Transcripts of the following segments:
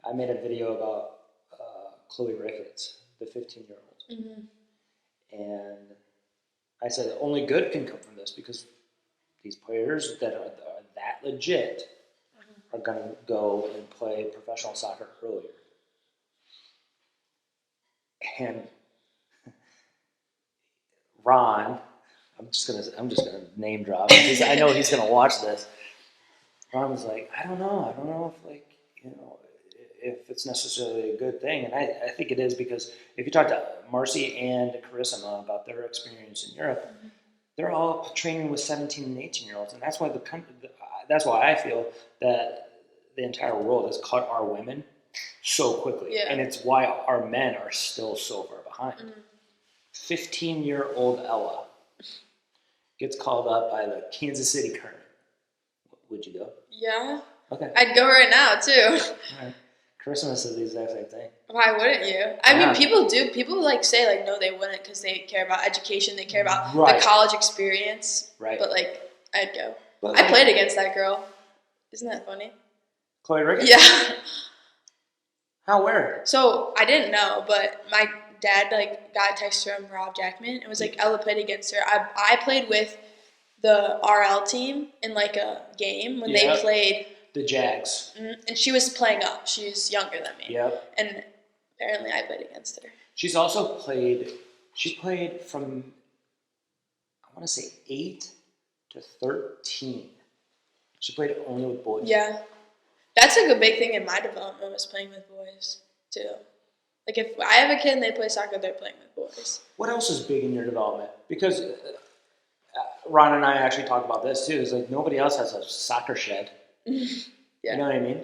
I made a video about Chloe Ricketts, the 15-year-old. Mm-hmm. And I said only good can come from this because these players that are that legit are going to go and play professional soccer earlier. And Ron, I'm just gonna name drop because I know he's gonna watch this. Ron was like, I don't know if it's necessarily a good thing, and I think it is because if you talk to Marcy and Carissima about their experience in Europe, they're all training with 17 and 18-year-olds, and that's why that's why I feel that the entire world has cut our women so quickly, and it's why our men are still so far behind. 15-year-old Ella gets called up by the Kansas City Current. Would you go? Yeah. Okay. I'd go right now, too. All right. Carissima says the exact same thing. Why wouldn't you? I mean, people do. People say no, they wouldn't because they care about education. They care about the college experience. Right. But I'd go. But I played against that girl. Isn't that funny? Chloe Ricketts? Yeah. How? Where? So I didn't know, but my dad got a text from Rob Jackman. It was Ella played against her. I played with the RL team in a game when they played the Jags. And she was playing up. She's younger than me. Yep. And apparently I played against her. She's also played. She played from I want to say 8 to 13. She played only with boys. Yeah. That's a big thing in my development was playing with boys too. If I have a kid and they play soccer, they're playing with boys. What else is big in your development? Because Ron and I actually talk about this too. Is nobody else has a soccer shed. Yeah. You know what I mean?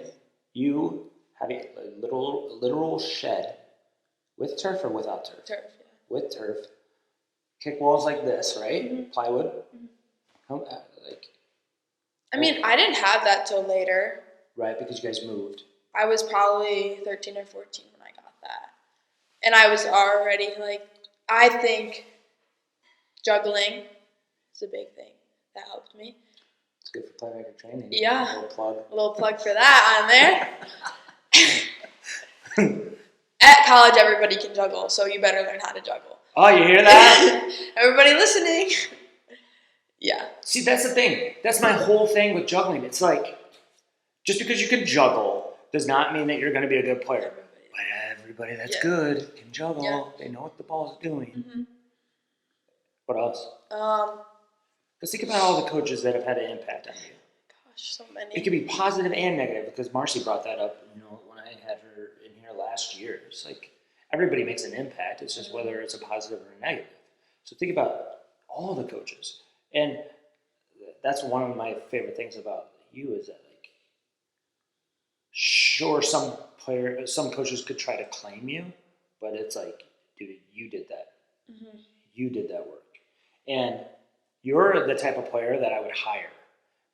You have a literal shed with turf or without turf? Turf, yeah. With turf. Kick walls like this, right? Mm-hmm. Plywood. Mm-hmm. I mean, I didn't have that till later. Right, because you guys moved. I was probably 13 or 14 when I got that. And I was already, I think juggling is a big thing that helped me. It's good for PlayMaker Training. Yeah. A little plug for that on there. At college, everybody can juggle, so you better learn how to juggle. Oh, you hear that? Everybody listening. Yeah. See, that's the thing. That's my whole thing with juggling. It's just because you can juggle does not mean that you're going to be a good player. But everybody that's good can juggle. Yeah. They know what the ball's doing. Mm-hmm. What else? Let's think about all the coaches that have had an impact on you. Gosh, so many. It could be positive and negative because Marcy brought that up, when I had her in here last year. It's everybody makes an impact. It's just whether it's a positive or a negative. So think about all the coaches. And that's one of my favorite things about you is that, sure, some coaches could try to claim you, but it's dude, you did that. Mm-hmm. You did that work. And you're the type of player that I would hire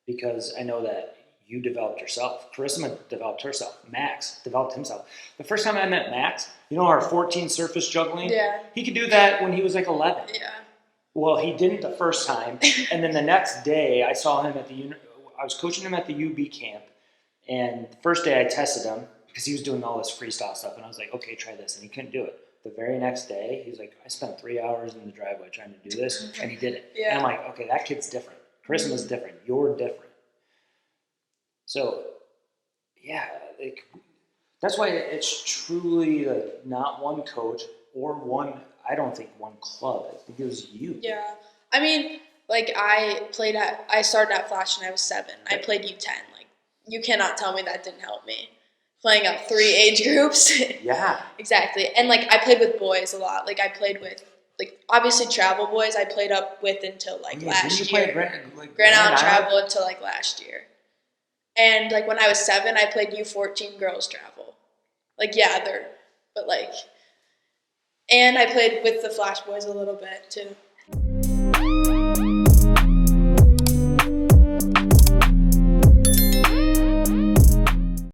because I know that you developed yourself. Carissima developed herself. Max developed himself. The first time I met Max, our 14 surface juggling? Yeah. He could do that when he was 11. Yeah. Well, he didn't the first time. And then the next day, I saw him I was coaching him at the UB camp. And the first day I tested him because he was doing all this freestyle stuff. And I was like, okay, try this. And he couldn't do it. The very next day, he's like, I spent 3 hours in the driveway trying to do this. And he did it. Yeah. And I'm like, okay, that kid's different. Charisma's different. You're different. So, yeah, that's why it's truly not one coach or I don't think one club. I think it was you. Yeah. I mean, I started at Flash when I was 7. I played U10. You cannot tell me that didn't help me. Playing up 3 age groups. Yeah. Exactly. And I played with boys a lot. I played with obviously travel boys I played up with until last year. Grand Island travel until last year. And when I was 7, I played U14 girls travel. And I played with the Flash boys a little bit too.